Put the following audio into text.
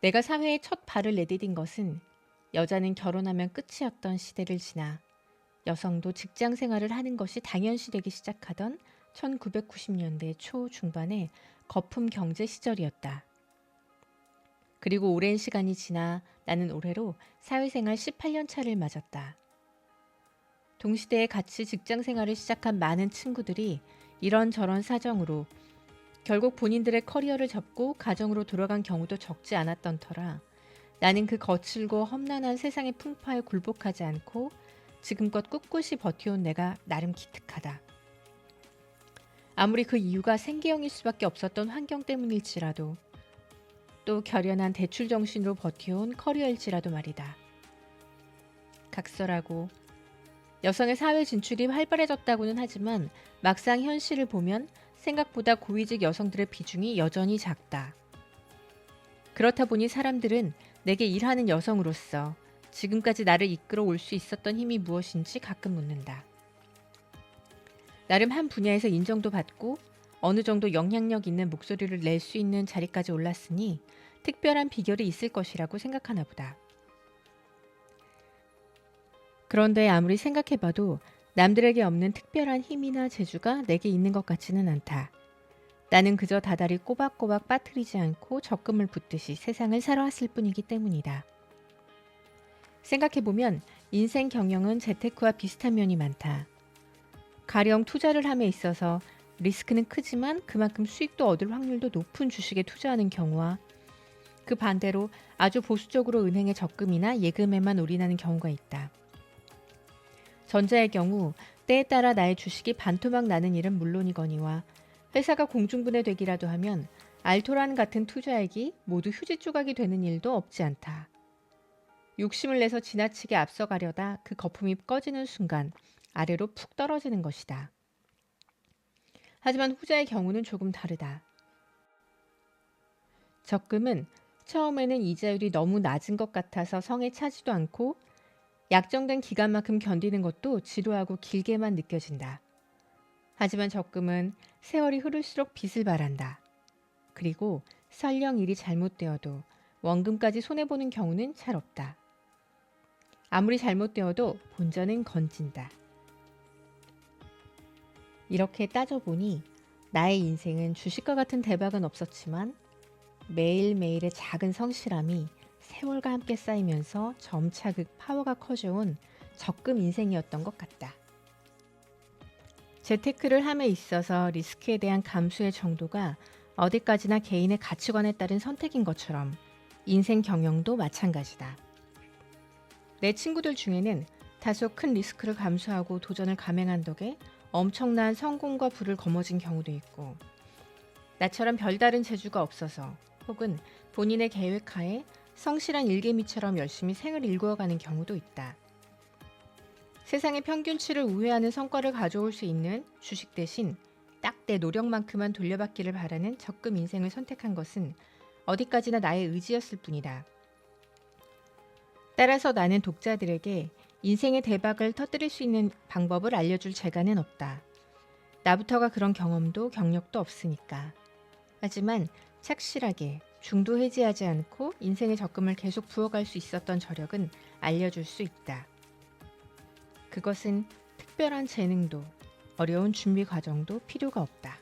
내가 사회에 첫 발을 내디딘 것은 여자는 결혼하면 끝이었던 시대를 지나 여성도 직장 생활을 하는 것이 당연시되기 시작하던 1990년대 초중반의 거품 경제 시절이었다. 그리고 오랜 시간이 지나 나는 올해로 사회생활 18년 차를 맞았다. 동시대에 같이 직장 생활을 시작한 많은 친구들이 이런저런 사정으로 결국 본인들의 커리어를 접고 가정으로 돌아간 경우도 적지 않았던 터라 나는 그 거칠고 험난한 세상의 풍파에 굴복하지 않고 지금껏 꿋꿋이 버텨온 내가 나름 기특하다. 아무리 그 이유가 생계형일 수밖에 없었던 환경 때문일지라도 또 결연한 대출 정신으로 버텨온 커리어일지라도 말이다. 각설하고 여성의 사회 진출이 활발해졌다고는 하지만 막상 현실을 보면 생각보다 고위직 여성들의 비중이 여전히 작다. 그렇다 보니 사람들은 내게 일하는 여성으로서 지금까지 나를 이끌어 올 수 있었던 힘이 무엇인지 가끔 묻는다. 나름 한 분야에서 인정도 받고 어느 정도 영향력 있는 목소리를 낼 수 있는 자리까지 올랐으니 특별한 비결이 있을 것이라고 생각하나 보다. 그런데 아무리 생각해봐도 남들에게 없는 특별한 힘이나 재주가 내게 있는 것 같지는 않다. 나는 그저 다달이 꼬박꼬박 빠뜨리지 않고 적금을 붓듯이 세상을 살아왔을 뿐이기 때문이다. 생각해보면 인생 경영은 재테크와 비슷한 면이 많다. 가령 투자를 함에 있어서 리스크는 크지만 그만큼 수익도 얻을 확률도 높은 주식에 투자하는 경우와 그 반대로 아주 보수적으로 은행의 적금이나 예금에만 올인하는 경우가 있다. 전자의 경우 때에 따라 나의 주식이 반토막 나는 일은 물론이거니와 회사가 공중분해되기라도 하면 알토란 같은 투자액이 모두 휴지 조각이 되는 일도 없지 않다. 욕심을 내서 지나치게 앞서가려다 그 거품이 꺼지는 순간 아래로 푹 떨어지는 것이다. 하지만 후자의 경우는 조금 다르다. 적금은 처음에는 이자율이 너무 낮은 것 같아서 성에 차지도 않고 약정된 기간만큼 견디는 것도 지루하고 길게만 느껴진다. 하지만 적금은 세월이 흐를수록 빚을 발한다. 그리고 설령 일이 잘못되어도 원금까지 손해보는 경우는 잘 없다. 아무리 잘못되어도 본전은 건진다. 이렇게 따져보니 나의 인생은 주식과 같은 대박은 없었지만 매일매일의 작은 성실함이 세월과 함께 쌓이면서 점차 그 파워가 커져온 적금 인생이었던 것 같다. 재테크를 함에 있어서 리스크에 대한 감수의 정도가 어디까지나 개인의 가치관에 따른 선택인 것처럼 인생 경영도 마찬가지다. 내 친구들 중에는 다소 큰 리스크를 감수하고 도전을 감행한 덕에 엄청난 성공과 부를 거머쥔 경우도 있고 나처럼 별다른 재주가 없어서 혹은 본인의 계획하에 성실한 일개미처럼 열심히 생을 일구어가는 경우도 있다. 세상의 평균치를 우회하는 성과를 가져올 수 있는 주식 대신 딱 내 노력만큼만 돌려받기를 바라는 적금 인생을 선택한 것은 어디까지나 나의 의지였을 뿐이다. 따라서 나는 독자들에게 인생의 대박을 터뜨릴 수 있는 방법을 알려줄 재간은 없다. 나부터가 그런 경험도 경력도 없으니까. 하지만 착실하게 중도 해지하지 않고 인생의 적금을 계속 부어갈 수 있었던 저력은 알려줄 수 있다. 그것은 특별한 재능도 어려운 준비 과정도 필요가 없다.